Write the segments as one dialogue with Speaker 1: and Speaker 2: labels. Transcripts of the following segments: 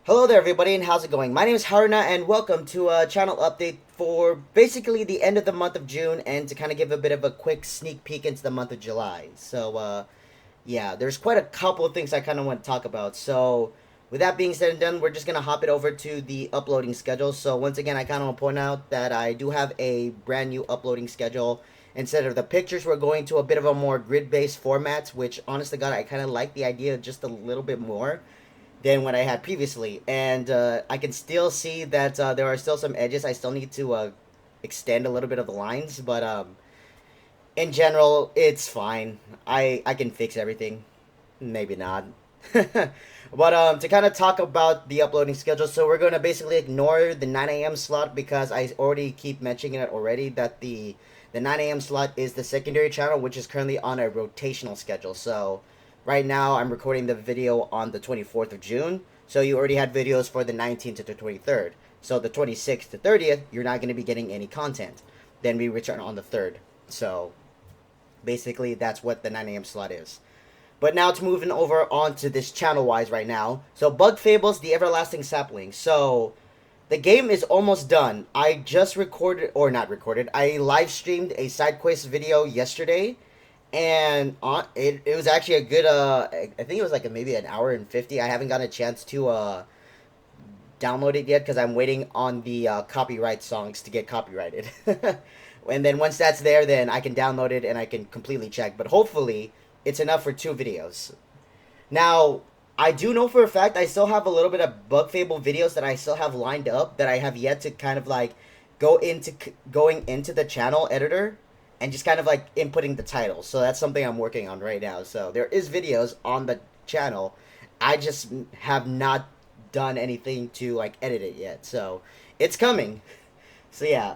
Speaker 1: Hello there, everybody, and how's it going? My name is Haruna, and welcome to a channel update for basically the end of the month of June, and to kind of give a bit of a quick sneak peek into the month of July. Yeah, there's quite a couple of things I kind of want to talk about. So, with that being said and done, we're just gonna hop it over to the uploading schedule. So, once again, I kind of want to point out that I do have a brand new uploading schedule. Instead of the pictures, we're going to a bit of a more grid-based format, which, honest to God, I kind of like the idea just a little bit more than what I had previously. And I can still see that there are still some edges. I still need to extend a little bit of the lines, but in general, it's fine. I can fix everything. Maybe not. But to kind of talk about the uploading schedule, so we're going to basically ignore the 9 a.m. slot because I already keep mentioning it already that the 9 a.m. slot is the secondary channel, which is currently on a rotational schedule. So right now I'm recording the video on the 24th of June. So you already had videos for the 19th to the 23rd. So the 26th to 30th, you're not going to be getting any content. Then we return on the 3rd. So basically, that's what the 9 a.m. slot is. But now to moving over onto this channel wise right now. So Bug Fables, The Everlasting Sapling. So the game is almost done. I just recorded, or not recorded, I live streamed a side quest video yesterday. And it was actually a good, I think it was like maybe an hour and 50. I haven't gotten a chance to download it yet because I'm waiting on the copyright songs to get copyrighted. And then once that's there, then I can download it and I can completely check. But hopefully, it's enough for 2 videos. Now, I do know for a fact I still have a little bit of Bug Fable videos that I still have lined up that I have yet to kind of like going into the channel editor and just kind of like inputting the titles. So that's something I'm working on right now. So there is videos on the channel. I just have not done anything to like edit it yet. So it's coming. So yeah,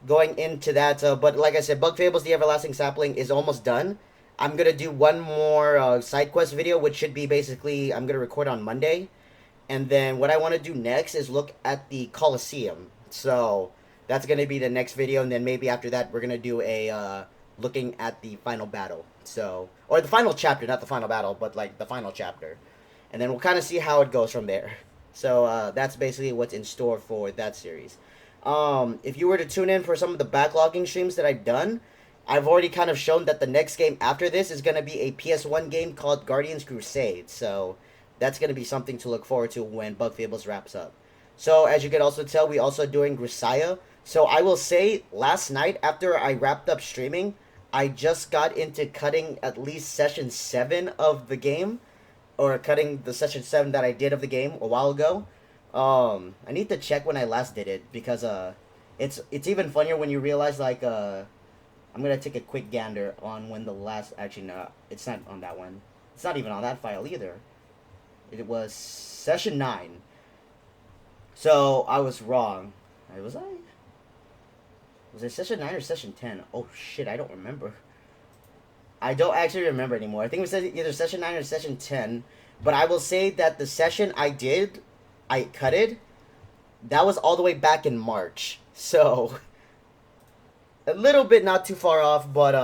Speaker 1: going into that, but like I said, Bug Fables: The Everlasting Sapling is almost done. I'm gonna do one more side quest video, which should be basically I'm gonna record on Monday, and then what I want to do next is look at the Colosseum. So that's gonna be the next video, and then maybe after that we're gonna do a looking at the final battle. So or the final chapter, not the final battle, but like the final chapter, and then we'll kind of see how it goes from there. So that's basically what's in store for that series. If you were to tune in for some of the backlogging streams that I've done, I've already kind of shown that the next game after this is going to be a PS1 game called Guardians Crusade. So that's going to be something to look forward to when Bug Fables wraps up. So as you can also tell, we also doing Grisaya. So I will say, last night after I wrapped up streaming, I just got into cutting at least session 7 of the game, or cutting the session 7 that I did of the game a while ago. I need to check when I last did it because it's even funnier when you realize like I'm gonna take a quick gander on when the last actually no, it's not on that one. It's not even on that file either. It was session 9. So I was wrong. Was I? Was it session 9 or session 10? Oh shit, I don't remember. I don't actually remember anymore. I think it was either session 9 or session 10. But I will say that the session I cut it, that was all the way back in March. So a little bit not too far off, but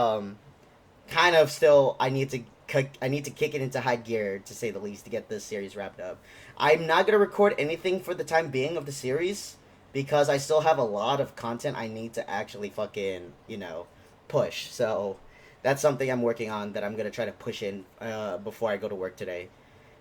Speaker 1: kind of still I need to kick it into high gear to say the least to get this series wrapped up. I'm not gonna record anything for the time being of the series because I still have a lot of content I need to actually fucking push. So that's something I'm working on that I'm gonna try to push in before I go to work today.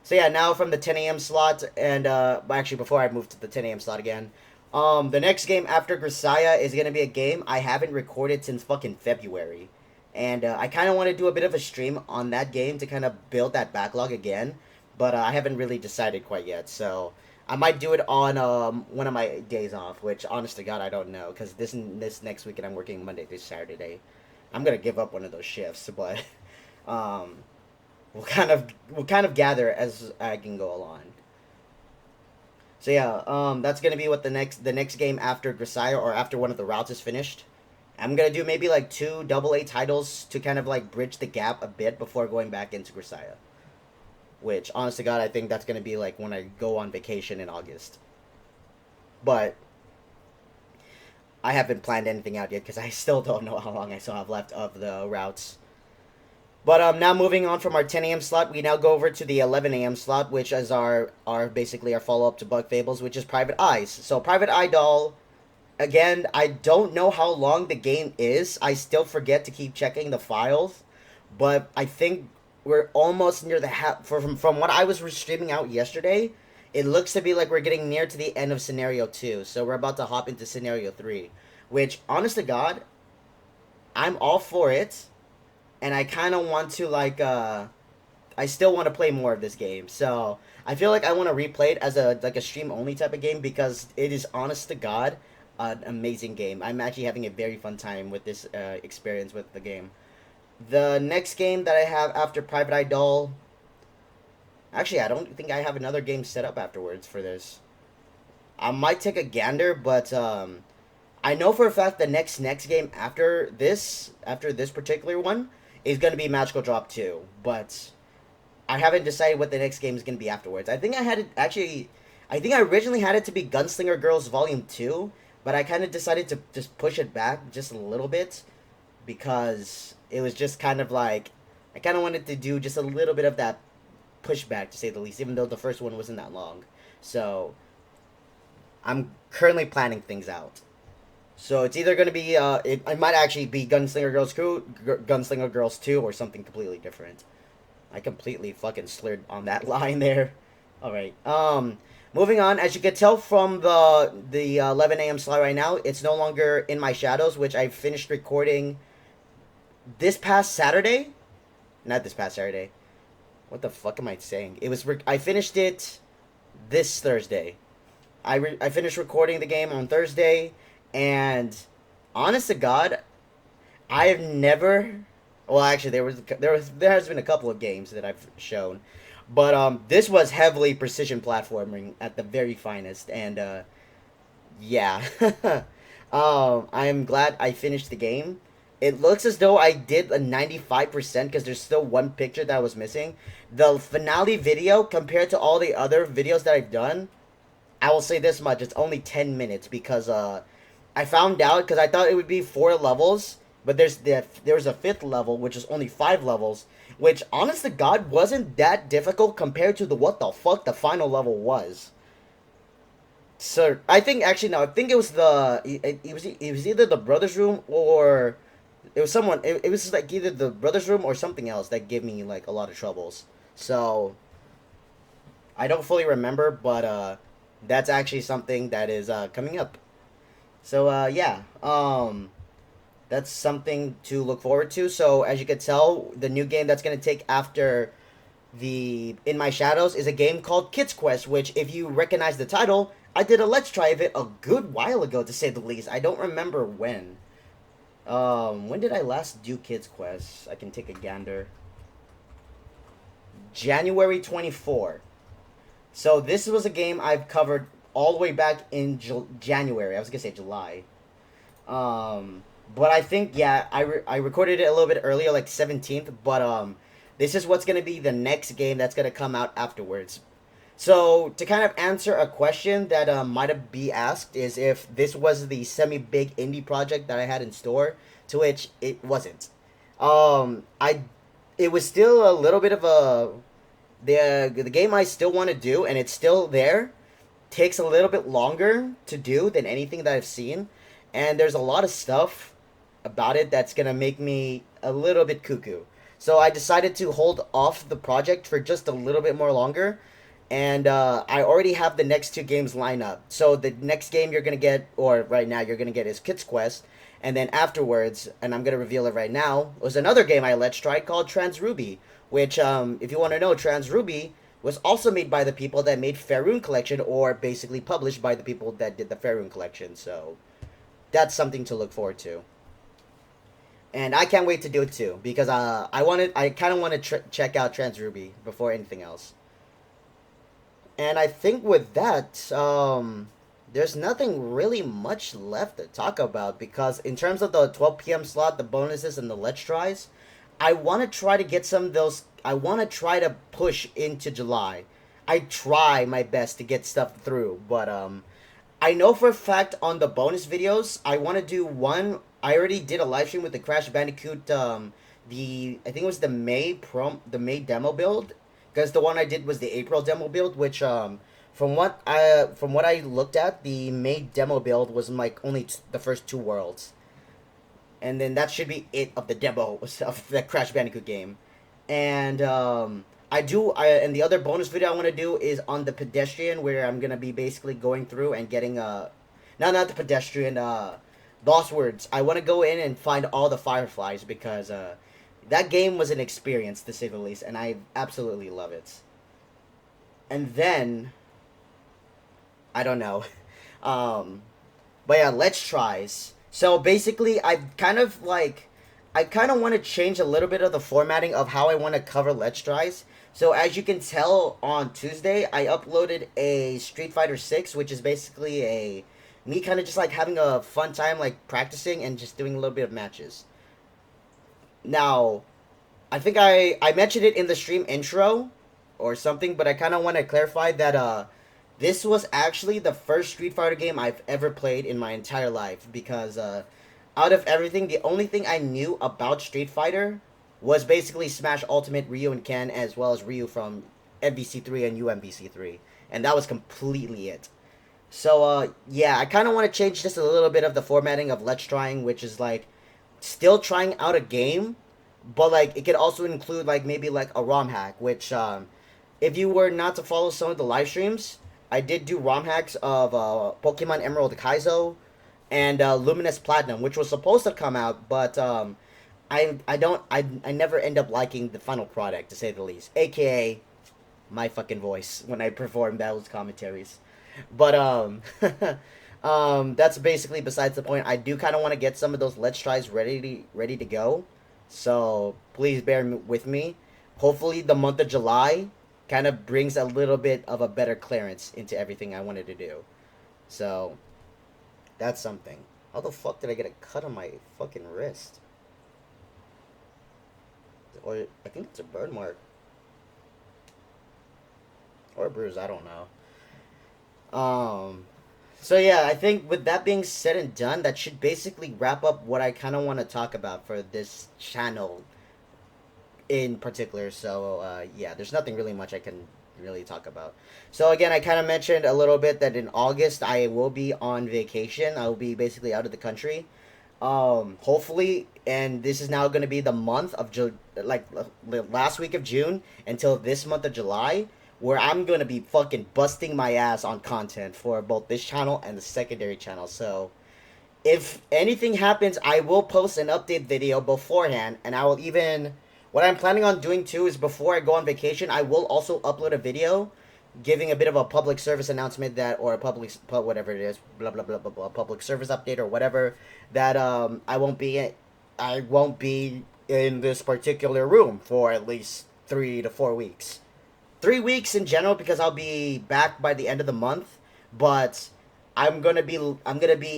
Speaker 1: So yeah, now from the 10 a.m. slot, and actually before I move to the 10 a.m. slot again, the next game after Grisaya is gonna be a game I haven't recorded since fucking February, and I kind of want to do a bit of a stream on that game to kind of build that backlog again, but I haven't really decided quite yet. So I might do it on one of my days off, which honest to God I don't know because this next weekend I'm working Monday through Saturday. I'm gonna give up one of those shifts, but um, we'll kind of gather as I can go along. So yeah, that's gonna be what the next game after Grisaya or after one of the routes is finished. I'm gonna do maybe like two double A titles to kind of like bridge the gap a bit before going back into Grisaya. Which, honest to God, I think that's gonna be like when I go on vacation in August. But I haven't planned anything out yet because I still don't know how long I still have left of the routes. But now moving on from our 10 a.m. slot, we now go over to the 11 a.m. slot, which is our basically our follow up to Bug Fables, which is Private Eyes. So Private Eye Doll, again, I don't know how long the game is. I still forget to keep checking the files, but I think we're almost near the from what I was streaming out yesterday. It looks to be like we're getting near to the end of scenario 2. So we're about to hop into scenario 3, which honest to God, I'm all for it, and I kind of want to I still want to play more of this game. So I feel like I want to replay it as a stream only type of game because it is honest to God an amazing game. I'm actually having a very fun time with this experience with the game. The next game that I have after Private Eye Doll, actually I don't think I have another game set up afterwards for this. I might take a gander, but I know for a fact the next game after this particular one is going to be Magical Drop 2, but I haven't decided what the next game is going to be afterwards. I think I had it actually. I think I originally had it to be Gunslinger Girls Volume 2, but I kind of decided to just push it back just a little bit because it was just kind of like I kind of wanted to do just a little bit of that pushback to say the least, even though the first one wasn't that long. So I'm currently planning things out. So it's either going to be it might actually be Gunslinger Girls 2, or something completely different. I completely fucking slurred on that line there. All right. Moving on, as you can tell from the 11 a.m. slot right now, it's no longer In My Shadows, which I finished recording this past Saturday. Not this past Saturday. What the fuck am I saying? I finished it this Thursday. I finished recording the game on Thursday, and honest to God, I have never. Well, actually, there has been a couple of games that I've shown, but this was heavily precision platforming at the very finest, and yeah, I am glad I finished the game. It looks as though I did a 95% because there's still one picture that was missing. The finale video compared to all the other videos that I've done, I will say this much: it's only 10 minutes because I found out because I thought it would be 4 levels, but there's a fifth level which is only 5 levels, which honest to God wasn't that difficult compared to the what the fuck the final level was. So I think actually no, I think it was it was either the brothers room or it was someone. It was like either the brothers room or something else that gave me like a lot of troubles. So I don't fully remember, but that's actually something that is coming up. So yeah, that's something to look forward to. So as you can tell, the new game that's gonna take after the In My Shadows is a game called Kids Quest, which if you recognize the title, I did a let's try of it a good while ago to say the least. I don't remember when. When did I last do Kids Quest? I can take a gander. January 24. So this was a game I've covered all the way back in January. I was gonna say July. But I think yeah, I recorded it a little bit earlier, like 17th. But this is what's gonna be the next game that's gonna come out afterwards. So to kind of answer a question that might have be asked is if this was the semi-big indie project that I had in store, to which it wasn't. I it was still a little bit of a the game I still want to do, and it's still there. Takes a little bit longer to do than anything that I've seen, and there's a lot of stuff about it that's gonna make me a little bit cuckoo. So I decided to hold off the project for just a little bit more longer, and I already have the next 2 games lined up. So the next game you're gonna get, or right now you're gonna get, is Kids Quest, and then afterwards, and I'm gonna reveal it right now, was another game I let's tried called Trans Ruby, which if you want to know, Trans Ruby was also made by the people that made Faerun Collection, or basically published by the people that did the Faerun Collection. So that's something to look forward to. And I can't wait to do it too because I kind of want to check out Trans Ruby before anything else. And I think with that, there's nothing really much left to talk about because in terms of the 12 p.m. slot, the bonuses and the let's tries, I want to try to get some of those. I want to try to push into July. I try my best to get stuff through, but I know for a fact on the bonus videos, I want to do one. I already did a live stream with the Crash Bandicoot I think it was the May demo build, because the one I did was the April demo build, which from what I looked at, the May demo build was like only the first two worlds, and then that should be it of the demo of the Crash Bandicoot game. And and the other bonus video I want to do is on the pedestrian, where I'm gonna be basically going through and getting no, not the pedestrian, Lost Words. I want to go in and find all the fireflies, because that game was an experience, to say the least, and I absolutely love it. And then I don't know. um but yeah, let's tries. So basically, I kind of want to change a little bit of the formatting of how I want to cover Let's Tries. So as you can tell, on Tuesday I uploaded a Street Fighter 6, which is basically a me kind of just like having a fun time, like practicing and just doing a little bit of matches. Now, I think I mentioned it in the stream intro or something, but I kind of want to clarify that this was actually the first Street Fighter game I've ever played in my entire life, because out of everything, the only thing I knew about Street Fighter was basically Smash Ultimate, Ryu and Ken, as well as Ryu from MVC3 and UMVC3, and that was completely it. So yeah, I kind of want to change just a little bit of the formatting of Let's Trying, which is like still trying out a game, but like it could also include like maybe like a ROM hack, which if you were not to follow some of the live streams, I did do ROM hacks of Pokemon Emerald Kaizo and Luminous Platinum, which was supposed to come out, but I never end up liking the final product, to say the least. AKA my fucking voice when I perform those commentaries. But that's basically besides the point. I do kind of want to get some of those Let's Tries ready to go. So please bear with me. Hopefully the month of July kind of brings a little bit of a better clearance into everything I wanted to do. So that's something. How the fuck did I get a cut on my fucking wrist? Or I think it's a burn mark. Or a bruise, I don't know. So yeah, I think with that being said and done, that should basically wrap up what I kind of want to talk about for this channel in particular. So yeah, there's nothing really much I can really talk about. So again, I kind of mentioned a little bit that in August I will be on vacation. I will be basically out of the country. Hopefully, and this is now going to be the month of the last week of June until this month of July, where I'm going to be fucking busting my ass on content for both this channel and the secondary channel. So if anything happens, I will post an update video beforehand, and I will even, what I'm planning on doing too is before I go on vacation, I will also upload a video giving a bit of a public service announcement, that, or a whatever it is, blah blah blah blah blah, public service update or whatever, that I won't be in this particular room for at least 3 to 4 weeks. 3 weeks in general, because I'll be back by the end of the month, but I'm gonna be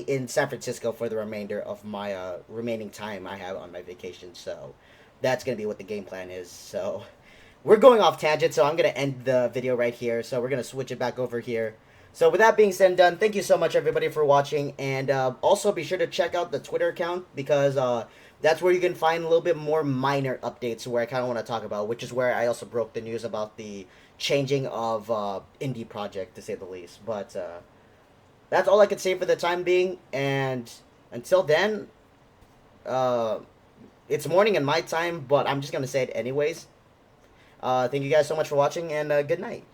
Speaker 1: in San Francisco for the remainder of my remaining time I have on my vacation. So that's gonna be what the game plan is. So we're going off tangent, so I'm gonna end the video right here. So we're gonna switch it back over here. So with that being said and done, thank you so much everybody for watching, and also be sure to check out the Twitter account, because that's where you can find a little bit more minor updates where I kind of want to talk about, which is where I also broke the news about the changing of indie project, to say the least. But that's all I could say for the time being, and until then, it's morning in my time, but I'm just gonna say it anyways. Thank you guys so much for watching, and good night.